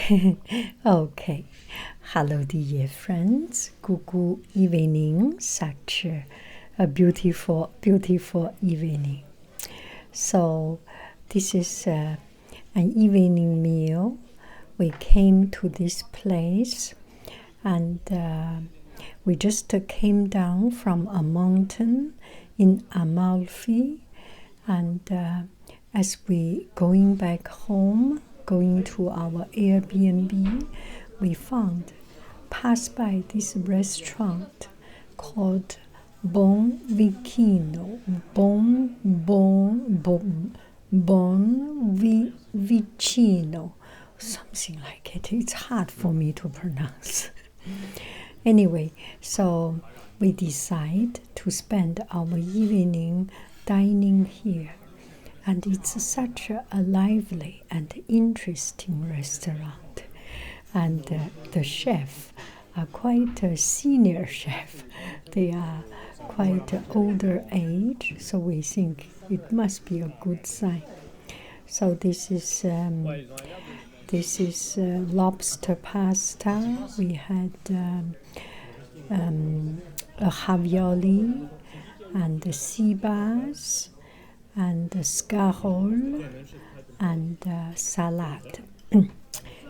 Okay. Hello, dear friends. Good evening. Such a beautiful, beautiful evening. So, this is an evening meal. We came to this place and we just came down from a mountain in Amalfi, and as we going back home, going to our Airbnb, we passed by this restaurant called buonvicino, buonvicino, something like it. It's hard for me to pronounce. Anyway, so we decide to spend our evening dining here, and it's such a lively and interesting restaurant. And the chef are quite a senior chef. They are quite older age, so we think it must be a good sign. So this is lobster pasta. We had a Jaoli and the sea bass and the scarole and salad.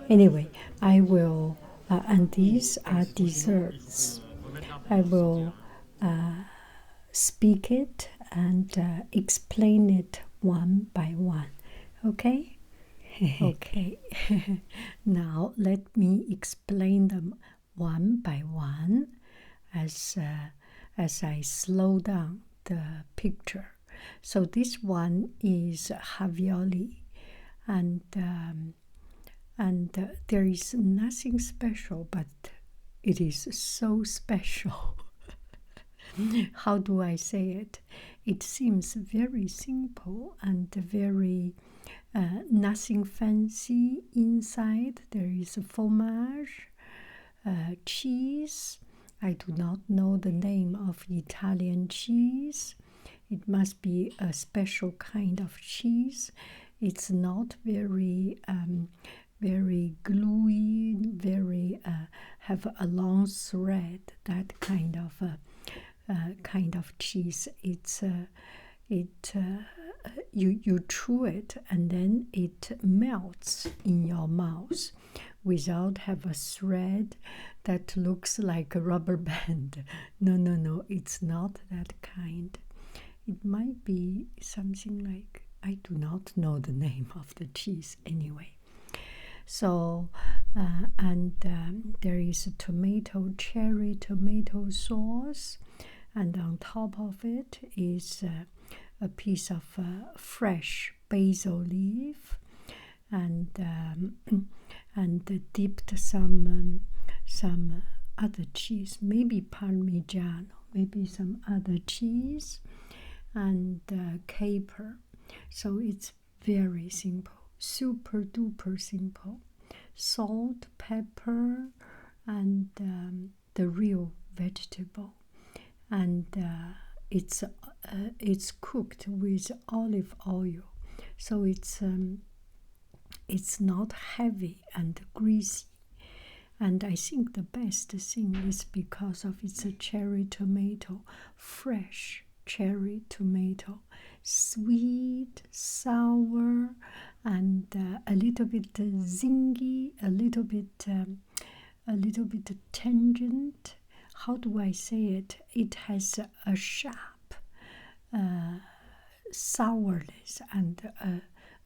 Anyway, I will, and these are desserts. I will speak it and explain it one by one. Okay? Okay. Now let me explain them one by one as I slow down the picture. So this one is Jaoli, and there is nothing special, but it is so special. How do I say it? It seems very simple and very nothing fancy inside. There is a fromage, cheese. I do not know the name of Italian cheese. It must be a special kind of cheese. It's not very very gluey, very have a long thread. That kind of cheese. It's you chew it and then it melts in your mouth without have a thread that looks like a rubber band. No, it's not that kind. It might be something like, I do not know the name of the cheese anyway. So, there is a cherry tomato sauce, and on top of it is a piece of fresh basil leaf, and dipped some other cheese, maybe Parmigiano, maybe some other cheese, and caper. So it's very simple, super duper simple. Salt, pepper, and the real vegetable, and it's cooked with olive oil, so it's not heavy and greasy. And I think the best thing is because of its a cherry tomato, fresh cherry tomato, sweet, sour, and a little bit zingy, a little bit tangent. How do I say it? It has a sharp sourness and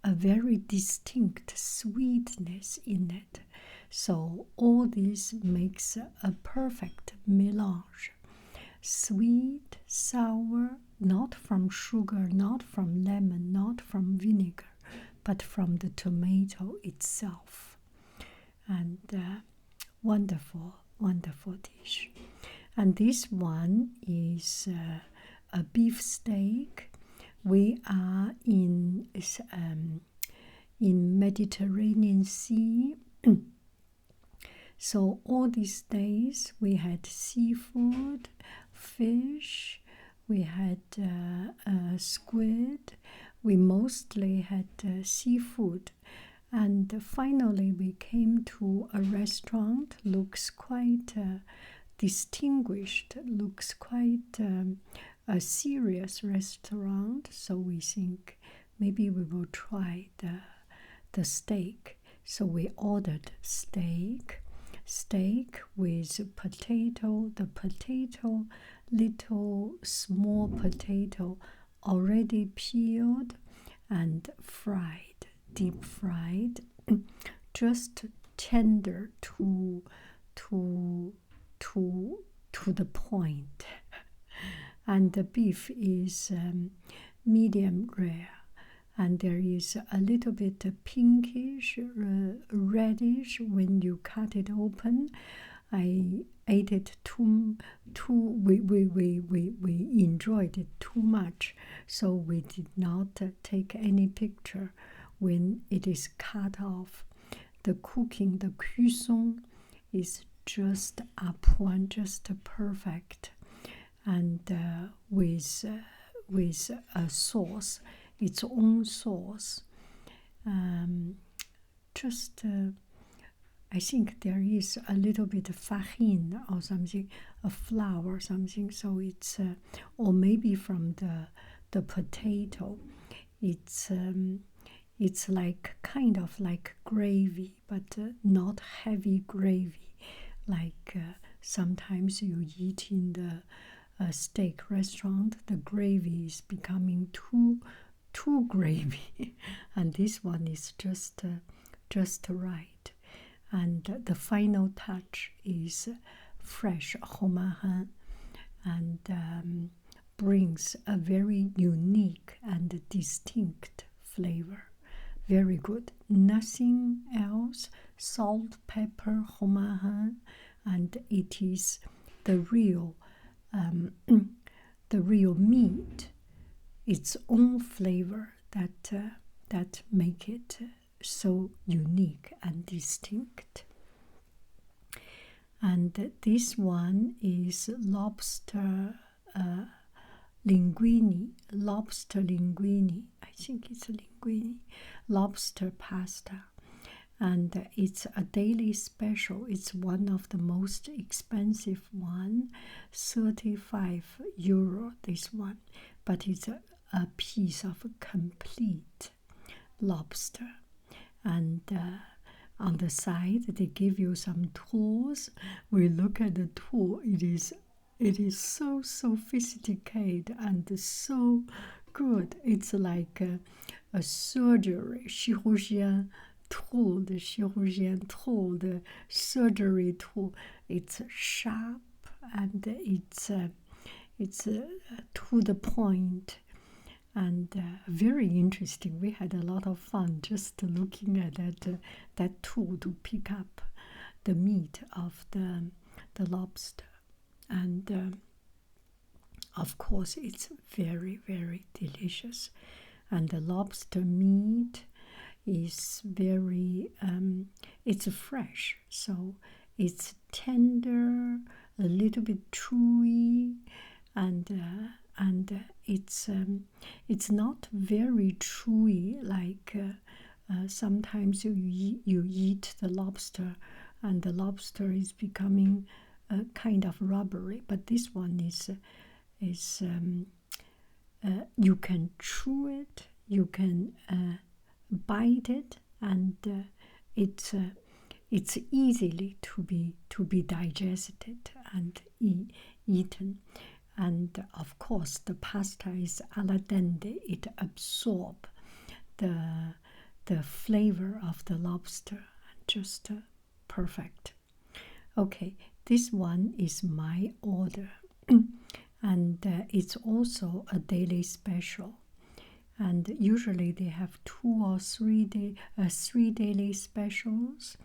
a very distinct sweetness in it. So all this makes a perfect melange. Sweet, sour, not from sugar, not from lemon, not from vinegar, but from the tomato itself. And wonderful, wonderful dish. And this one is a beef steak. We are in Mediterranean Sea. So all these days we had seafood, fish, we had squid. We mostly had seafood, And finally, we came to a restaurant. Looks quite distinguished. Looks quite a serious restaurant. So we think maybe we will try the steak. So we ordered steak with potato. The potato, little small potato, already peeled and fried, deep fried, just tender to the point. And the beef is medium rare, and there is a little bit pinkish, reddish when you cut it open. I ate it we enjoyed it too much, so we did not take any picture when it is cut off. The cooking, the cuisson is just à point, just perfect, and with a sauce, its own sauce. I think there is a little bit of farine or something, a flour or something. So it's or maybe from the potato. It's like kind of like gravy, but not heavy gravy, like sometimes you eat in the steak restaurant. The gravy is becoming too gravy, and this one is just right. And the final touch is fresh romarin, and brings a very unique and distinct flavor. Very good. Nothing else. Salt, pepper, romarin, and it is the real meat, its own flavor that make it so unique and distinct. And this one is lobster linguine. Lobster linguine. I think it's linguine. Lobster pasta. And it's a daily special. It's one of the most expensive one, €35, this one. But it's a piece of complete lobster. And on the side they give you some tools. We look at the tool. It is so sophisticated and so good. It's like a surgery, 洗护间 tool, the 洗护间 tool, the surgery tool. It's sharp and it's to the point. And very interesting. We had a lot of fun just looking at that tool to pick up the meat of the lobster. And of course, it's very, very delicious. And the lobster meat is very, it's fresh, so it's tender, a little bit chewy, and it's not very chewy like sometimes you eat the lobster and the lobster is becoming kind of rubbery, but this one is you can chew it, you can bite it, and it's easily to be digested and eaten. And of course, the pasta is al dente. It absorbs the flavor of the lobster, just perfect. Okay, this one is my order, and it's also a daily special. And usually they have 2 or 3 daily specials,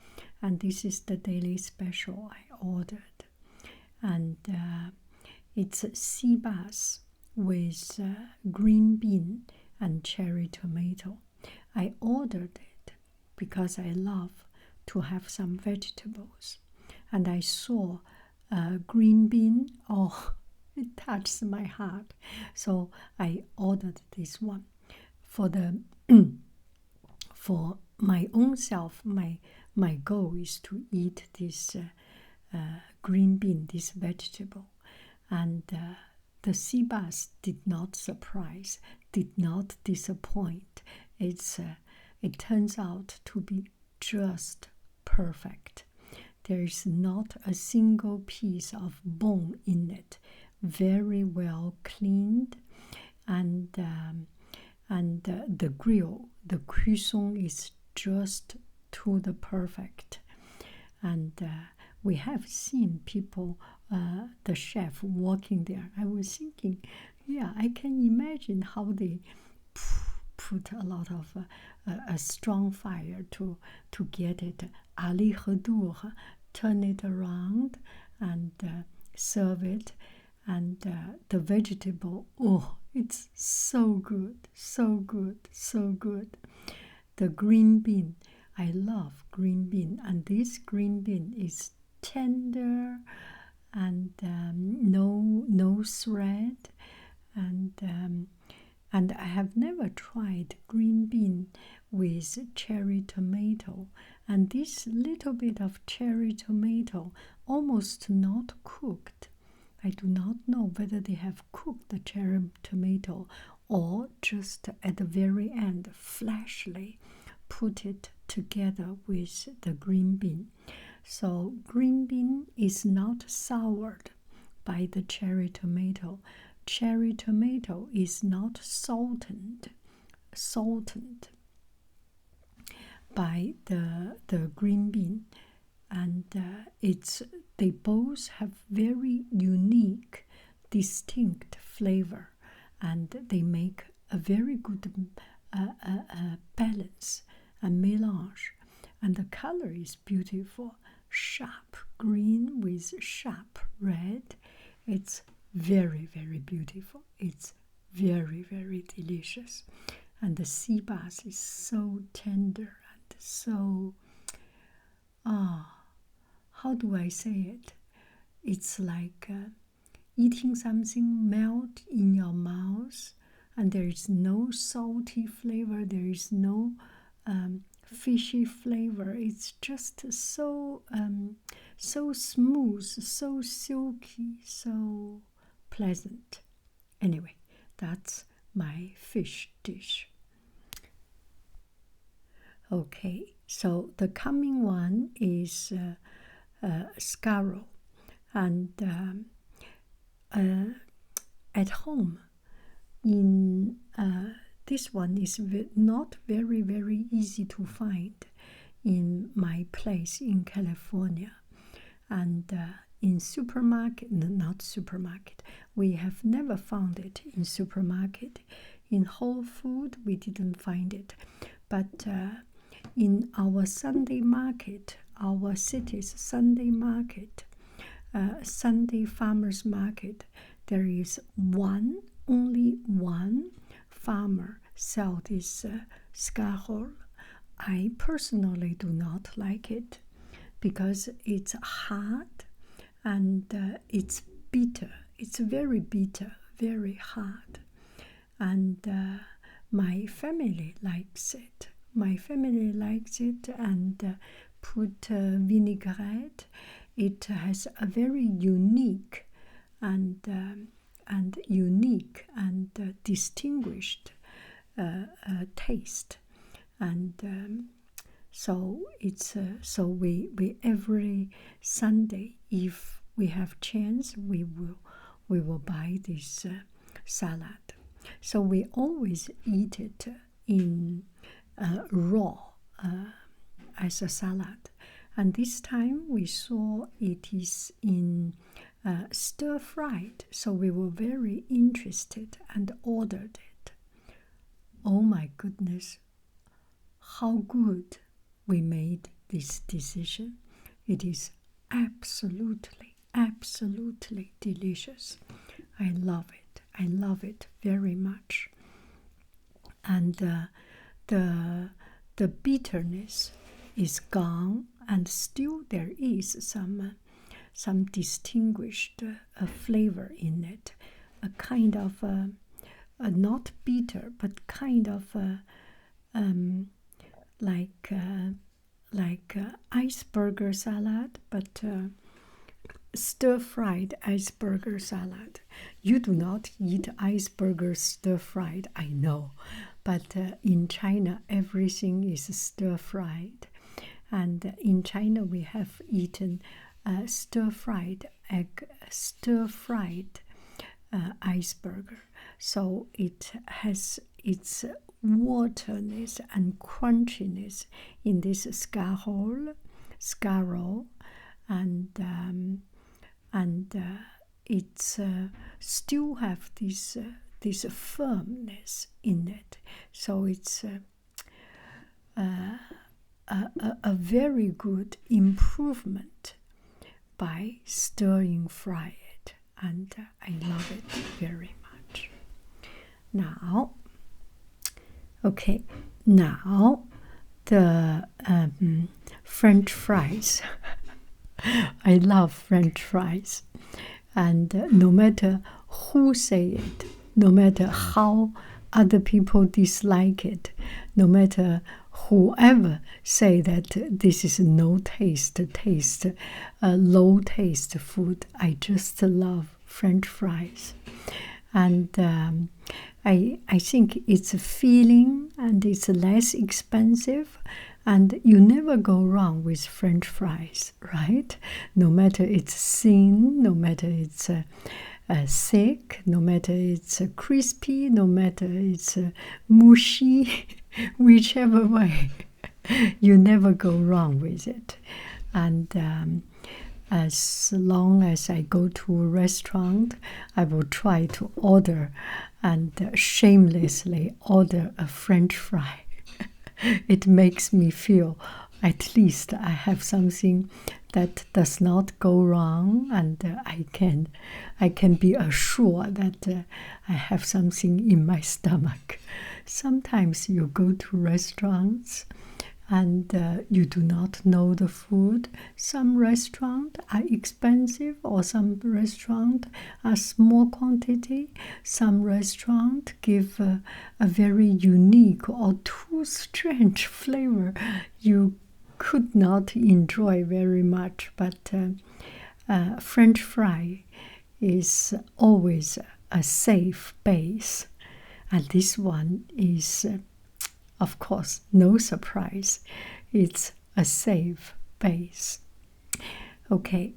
and this is the daily special I ordered. And it's sea bass with green bean and cherry tomato. I ordered it because I love to have some vegetables. And I saw green bean, oh, it touched my heart. So I ordered this one. For my own self, my goal is to eat this green bean, this vegetable. And the sea bass did not surprise, did not disappoint. It turns out to be just perfect. There is not a single piece of bone in it. Very well cleaned, and the grill, the cuisson is just to the perfect. And we have seen people, the chef walking there. I was thinking, yeah, I can imagine how they put a lot of a strong fire to get it aller-retour, turn it around and serve it. And the vegetable, oh, it's so good, so good, so good. The green bean, I love green bean, and this green bean is tender and no thread, and I have never tried green bean with cherry tomato, and this little bit of cherry tomato almost not cooked. I do not know whether they have cooked the cherry tomato or just at the very end flashly put it together with the green bean. So green bean is not soured by the cherry tomato. Cherry tomato is not salted by the green bean. And they both have very unique, distinct flavor, and they make a very good balance, a mélange. And the color is beautiful, sharp green with sharp red. It's very, very beautiful. It's very, very delicious. And the sea bass is so tender and so, how do I say it? It's like eating something melt in your mouth, and there is no salty flavor, there is no fishy flavor. It's just so smooth, so silky, so pleasant. Anyway, that's my fish dish. Okay, so the coming one is scaro, and at home, in this one is not very, very easy to find in my place in California, and in supermarket, not supermarket, we have never found it in supermarket. In Whole Food, we didn't find it, but in our Sunday market, our city's Sunday market, Sunday farmers market, there is only one farmer sell this skahol. I personally do not like it because it's hard and it's bitter. It's very bitter, very hard, and my family likes it. My family likes it and put vinaigrette. It has a very unique and distinguished taste, and so it's so we every Sunday, if we have chance, we will buy this salad. So we always eat it in raw as a salad, and this time we saw it is in stir fried, so we were very interested and ordered it. Oh my goodness, how good we made this decision. It is absolutely delicious. I love it very much. And the bitterness is gone, and still there is some distinguished flavor in it, a kind of not bitter, but kind of like iceberg salad, but stir-fried iceberg salad. You do not eat iceberg stir-fried, I know, but in China everything is stir-fried, and in China we have eaten stir-fried iceberg, so it has its waterness and crunchiness in this scroll, and it's still have this firmness in it. So it's a very good improvement by stirring fry it, and I love it very much. Now, okay, now the French fries. I love French fries, and no matter who say it, no matter how other people dislike it, no matter whoever say that this is low taste food, I just love French fries. And I think it's a feeling, and it's less expensive, and you never go wrong with French fries, right? No matter it's thin, no matter it's thick, no matter it's crispy, no matter it's mushy, whichever way, you never go wrong with it. And as long as I go to a restaurant, I will try to order and shamelessly order a French fry. It makes me feel at least I have something that does not go wrong, and I can be assured that I have something in my stomach. Sometimes you go to restaurants and you do not know the food. Some restaurants are expensive, or some restaurants are small quantity. Some restaurants give a very unique or too strange flavor you could not enjoy very much. But French fry is always a safe base, and this one is of course, no surprise. It's a safe base. Okay,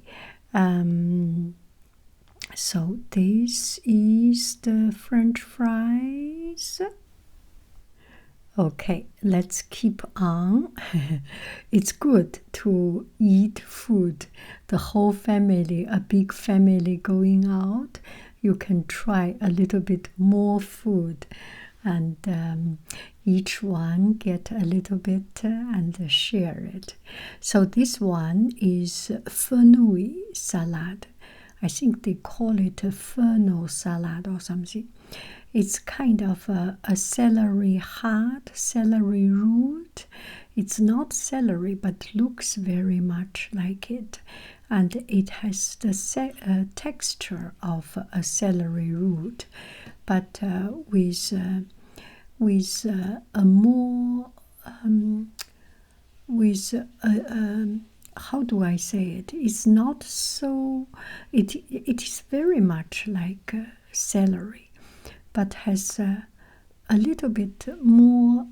so this is the French fries. Okay, let's keep on. It's good to eat food. The whole family, a big family going out, you can try a little bit more food, and each one get a little bit and share it. So this one is fenouil salad. I think they call it a fennel salad or something. It's kind of a hard celery root. It's not celery, but looks very much like it. And it has the texture of a celery root, but with a more how do I say it? It's not so. It is very much like celery, but has a little bit more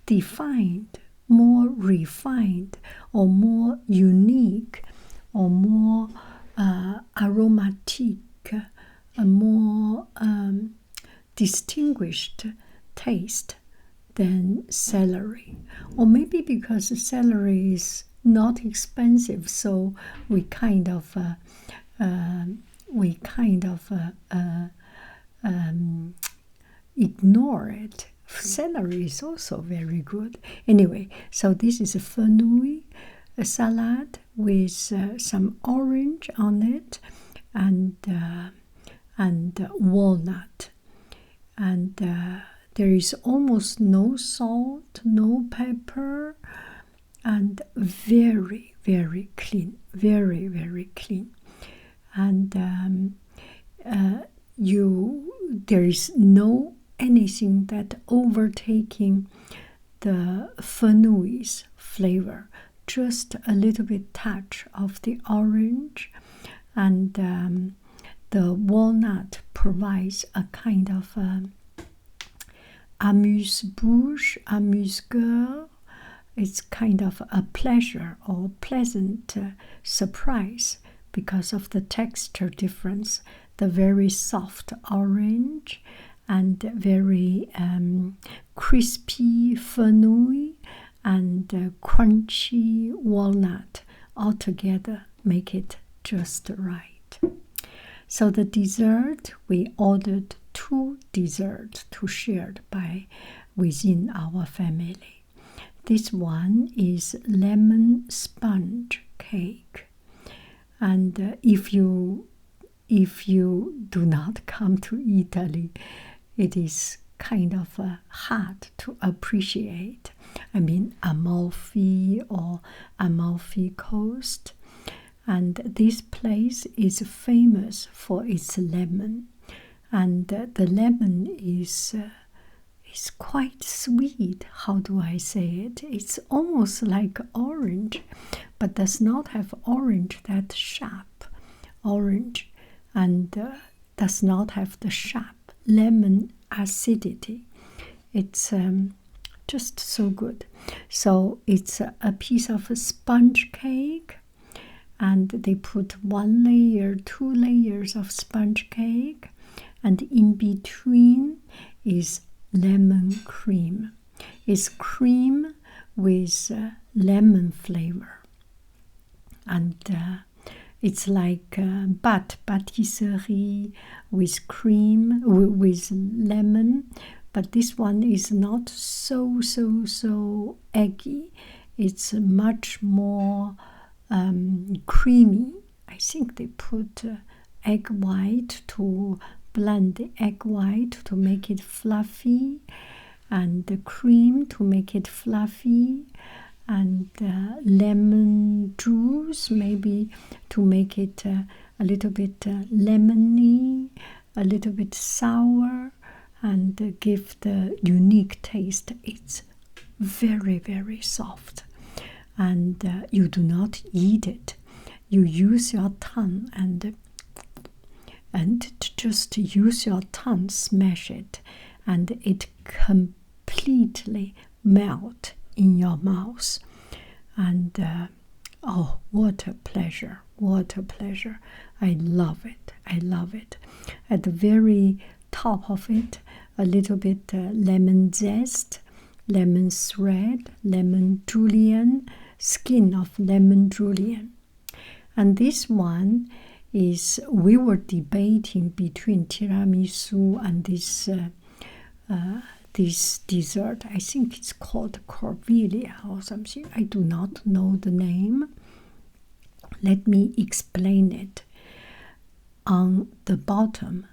defined, more refined, or more unique, or more aromatic, a more distinguished taste than celery. Or maybe because celery is not expensive, so we kind of ignore it. Celery is also very good. Anyway, so this is a fenouil salad with some orange on it, and walnut, and there is almost no salt, no pepper, and very, very clean, very, very clean. And there is no anything that overtaking the fenouil's flavor, just a little bit touch of the orange, and the walnut provides a kind of amuse-bouche, amuse-gueule. It's kind of a pleasure or pleasant surprise because of the texture difference, the very soft orange and very crispy fenouil and crunchy walnut all together make it just right. So the dessert, we ordered 2 desserts to share within our family. This one is lemon sponge cake, and if you do not come to Italy, it is kind of hard to appreciate. I mean, Amalfi or Amalfi Coast, and this place is famous for its lemon, and the lemon is quite sweet. How do I say it? It's almost like orange, but does not have orange that sharp orange, and does not have the sharp lemon acidity. It's just so good. So it's a piece of a sponge cake, and they put 1 layer, 2 layers of sponge cake, and in between is lemon cream. It's cream with lemon flavor, and it's like patisserie with cream, with lemon, but this one is not so eggy. It's much more creamy. I think they put egg white to blend the egg white to make it fluffy, and the cream to make it fluffy, and lemon juice maybe to make it a little bit lemony, a little bit sour, and give the unique taste. It's very soft, and you do not eat it. You use your tongue and just use your tongue, smash it, and it completely melt in your mouth. And oh, what a pleasure, what a pleasure. I love it, I love it. At the very top of it, a little bit lemon zest, lemon thread, lemon julienne, skin of lemon julienne. And this one is, we were debating between tiramisu and this dessert. I think it's called Corviglia or something. I do not know the name. Let me explain it. On the bottom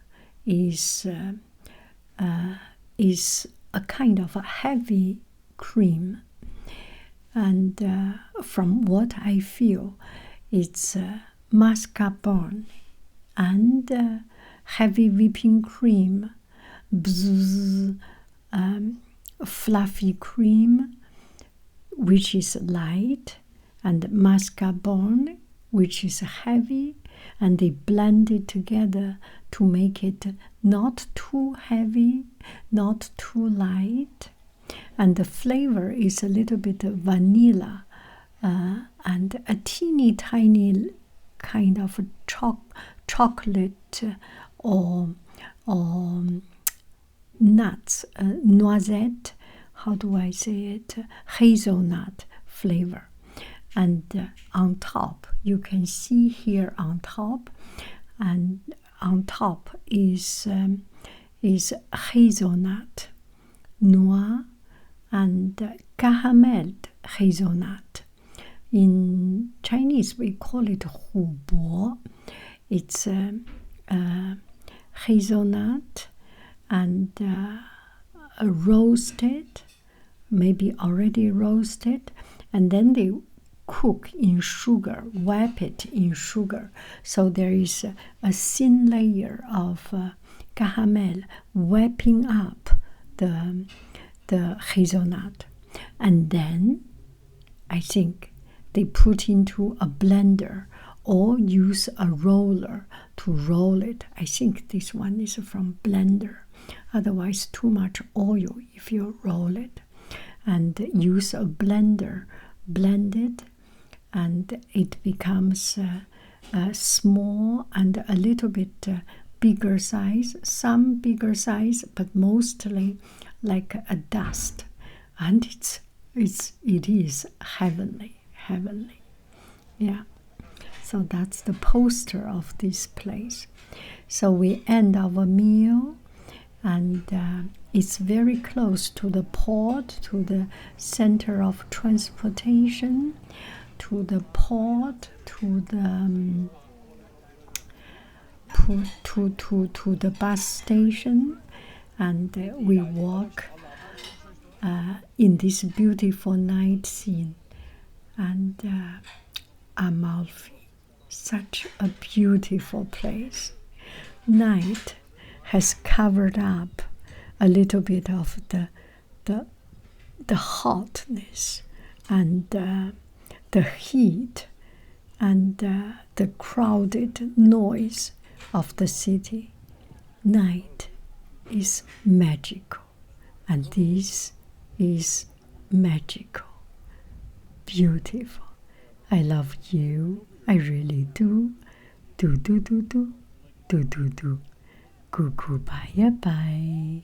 is a kind of a heavy cream, and from what I feel, it's mascarpone and heavy whipping cream, fluffy cream, which is light, and mascarpone, which is heavy, and they blend it together to make it not too heavy, not too light, and the flavor is a little bit of vanilla and a teeny tiny kind of chocolate or nuts, noisette, how do I say it, hazelnut flavor. And on top, you can see here on top, and on top is hazelnut, noix, and carameled hazelnut. In Chinese, we call it hu bo. It's hazelnut and roasted, maybe already roasted, and then they cook in sugar, wrap it in sugar. So there is a thin layer of caramel wrapping up the hazelnut. And then I think they put into a blender or use a roller to roll it. I think this one is from blender. Otherwise, too much oil if you roll it. And use a blender, blend it, and it becomes small and a little bit bigger size. Some bigger size, but mostly like a dust. And it is heavenly, heavenly. Yeah. So that's the poster of this place. So we end our meal, and it's very close to the port, to the center of transportation, to the port, to the to the bus station, and we walk in this beautiful night scene, and Amalfi. Such a beautiful place. Night has covered up a little bit of the hotness and the heat and the crowded noise of the city. Night is magical, and this is magical, beautiful. I love you. I really do. Do. Cuckoo, bye bye.